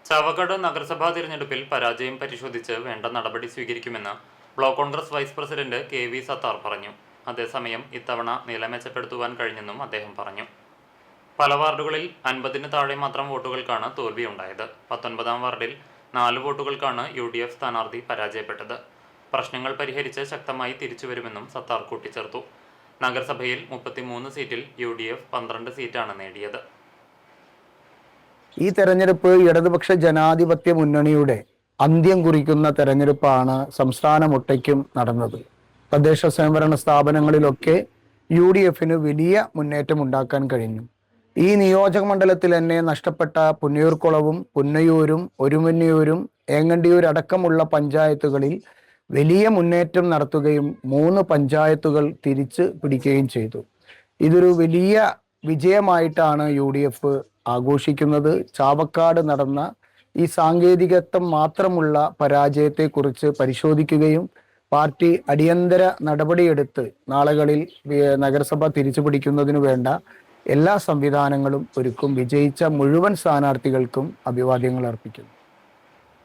ചാവക്കാട് നഗരസഭാ തിരഞ്ഞെടുപ്പിൽ പരാജയം പരിശോധിച്ച് വേണ്ട നടപടി സ്വീകരിക്കുമെന്ന് block Congress vice president KV Sathar പറഞ്ഞു. അതേസമയം ഇത്തവണ നില മെച്ചപ്പെടുത്തുവാൻ കഴിഞ്ഞെന്നും അദ്ദേഹം പറഞ്ഞു. പല വാർഡുകളിൽ 50-ന് താഴെ മാത്രം വോട്ടുകൾക്കാണ് തോൽവിയുണ്ടായത്. 19-ാം വാർഡിൽ 4 വോട്ടുകൾക്കാണ് UDF സ്ഥാനാർത്ഥി പരാജയപ്പെട്ടത്. പ്രശ്നങ്ങൾ പരിഹരിച്ച് ശക്തമായി തിരിച്ചുവരുമെന്നും സത്താർ കൂട്ടിച്ചേർത്തു. നഗരസഭയിൽ 33 സീറ്റിൽ UDF 12 സീറ്റാണ് നേടിയത്. ഈ തെരഞ്ഞെടുപ്പ് ഇടതുപക്ഷ ജനാധിപത്യ മുന്നണിയുടെ അന്ത്യം കുറിക്കുന്ന തെരഞ്ഞെടുപ്പാണ് സംസ്ഥാനമൊട്ടയ്ക്കും നടന്നത്. തദ്ദേശ സ്വയംഭരണ സ്ഥാപനങ്ങളിലൊക്കെ UDFന് വലിയ മുന്നേറ്റം ഉണ്ടാക്കാൻ കഴിഞ്ഞു. ഈ നിയോജക മണ്ഡലത്തിൽ തന്നെ നഷ്ടപ്പെട്ട പുന്നയൂർക്കുളവും പുന്നയൂരും ഒരുമന്നയൂരും ഏങ്ങണ്ടിയൂർ അടക്കമുള്ള പഞ്ചായത്തുകളിൽ വലിയ മുന്നേറ്റം നടത്തുകയും 3 പഞ്ചായത്തുകൾ തിരിച്ച് പിടിക്കുകയും ചെയ്തു. ഇതൊരു വലിയ വിജയമായിട്ടാണ് UDF ആഘോഷിക്കുന്നത്. ചാവക്കാട് നടന്ന ഈ സാങ്കേതികത്വം മാത്രമുള്ള പരാജയത്തെക്കുറിച്ച് പരിശോധിക്കുകയും പാർട്ടി അടിയന്തര നടപടിയെടുത്ത് നാളുകളിൽ നഗരസഭ തിരിച്ചു പിടിക്കുന്നതിനു വേണ്ട എല്ലാ സംവിധാനങ്ങളും ഒരുക്കും. വിജയിച്ച മുഴുവൻ സ്ഥാനാർത്ഥികൾക്കും അഭിവാദ്യങ്ങൾ അർപ്പിക്കുന്നു.